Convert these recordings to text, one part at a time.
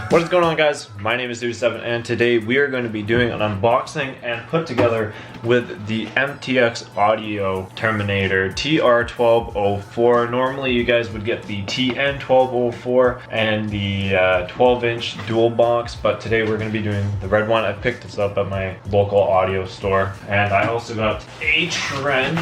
What is going on, guys? My name is Dude7 and today we are going to be doing an unboxing and put together with the MTX Audio Terminator TR12-04. Normally you guys would get the TN12-04 and the 12-inch dual box, but today we're going to be doing the red one. I picked this up at my local audio store, and I also got Atrends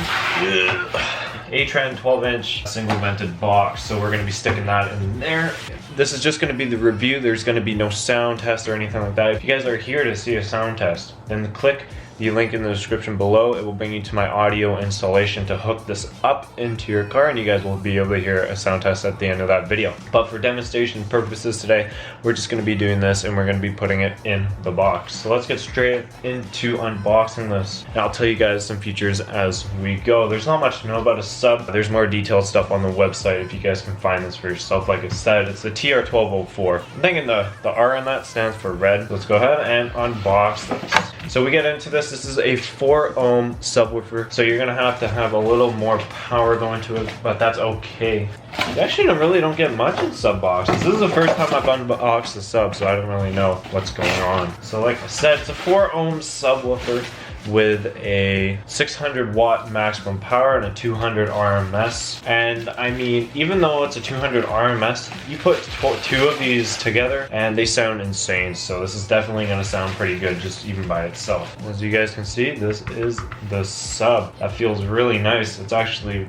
12-inch single vented box, so we're going to be sticking that in there. This is just going to be the review. There's going to be no sound test or anything like that. If you guys are here to see a sound test, then click the link in the description below. It will bring you to my audio installation to hook this up into your car, and you guys will be able to hear a sound test at the end of that video. But for demonstration purposes today, we're just going to be doing this, and we're going to be putting it in the box. So let's get straight into unboxing this, and I'll tell you guys some features as we go. There's not much to know about a sub. There's more detailed stuff on the website if you guys can find this for yourself. Like I said, it's the TR12-04. I'm thinking the R on that stands for red. Let's go ahead and unbox this. So we get into this. This is a 4 ohm subwoofer, so you're gonna have to have a little more power going to it, but that's okay. You actually really don't get much in sub boxes. This is the first time I've unboxed a sub, so I don't really know what's going on. So like I said, it's a 4 ohm subwoofer with a 600 watt maximum power and a 200 RMS. And I mean, even though it's a 200 RMS, you put two of these together and they sound insane. So this is definitely going to sound pretty good just even by itself. As you guys can see, this is the sub. That feels really nice. It's actually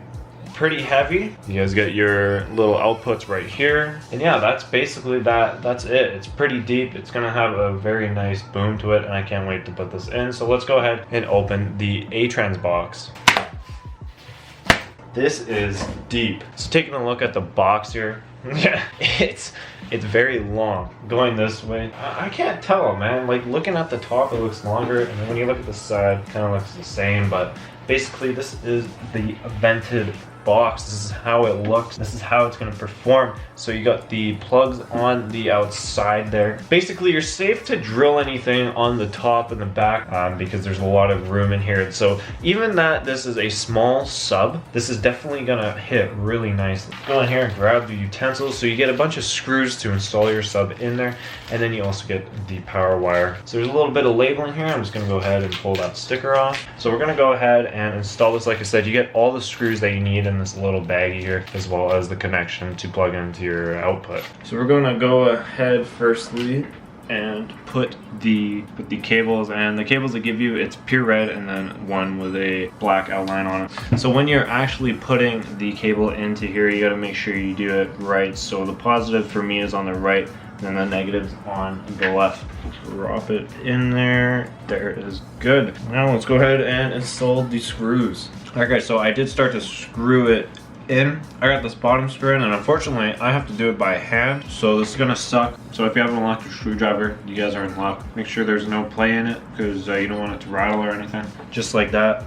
pretty heavy. You guys get your little outputs right here, and yeah, that's basically that's it. It's pretty deep. It's gonna have a very nice boom to it, and I can't wait to put this in. So let's go ahead and open the Atrends box. This is deep. So taking a look at the box here, yeah, it's very long going this way. I can't tell, man. Like looking at the top, it looks longer, and then when you look at the side, it kind of looks the same. But basically, this is the vented box. This is how it looks. This is how it's going to perform. So you got the plugs on the outside there. Basically, you're safe to drill anything on the top and the back because there's a lot of room in here. So even that this is a small sub, this is definitely going to hit really nice. Go in here and grab the utensils. So you get a bunch of screws to install your sub in there, and then you also get the power wire. So there's a little bit of labeling here. I'm just going to go ahead and pull that sticker off. So we're going to go ahead and install this. Like I said, you get all the screws that you need in this little baggie here, as well as the connection to plug into your output. So we're going to go ahead firstly and put the cables, and the cables they give you, it's pure red and then one with a black outline on it. So when you're actually putting the cable into here, you got to make sure you do it right. So the positive for me is on the right, and the negatives on the left. Drop it in there. There it is. Good. Now let's go ahead and install the screws. Okay, so I did start to screw it in. I got this bottom screw in, and unfortunately I have to do it by hand, so this is gonna suck. So if you haven't unlocked your screwdriver, you guys are in luck. Make sure there's no play in it, because you don't want it to rattle or anything. Just like that.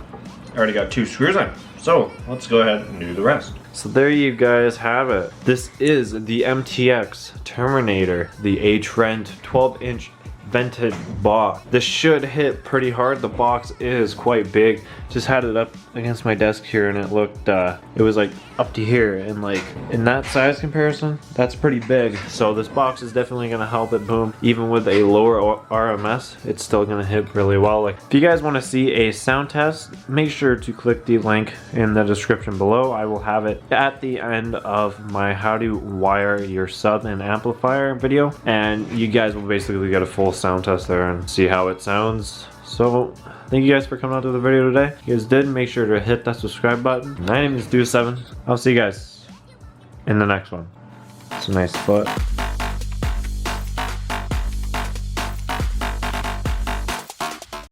I already got 2 screws in. So let's go ahead and do the rest. So there you guys have it. This is the MTX Terminator, the Atrends 12-inch vented box. This should hit pretty hard. The box is quite big. Just had it up against my desk here, and it looked it was like up to here, and like in that size comparison, that's pretty big. So this box is definitely gonna help it boom. Even with a lower RMS, it's still gonna hit really well. Like if you guys want to see a sound test, make sure to click the link in the description below. I will have it at the end of my how to wire your sub and amplifier video, and you guys will basically get a full sound test there and see how it sounds. So thank you guys for coming out to the video today. If you guys did, make sure to hit that subscribe button. My name is Dude7. I'll see you guys in the next one. It's a nice foot.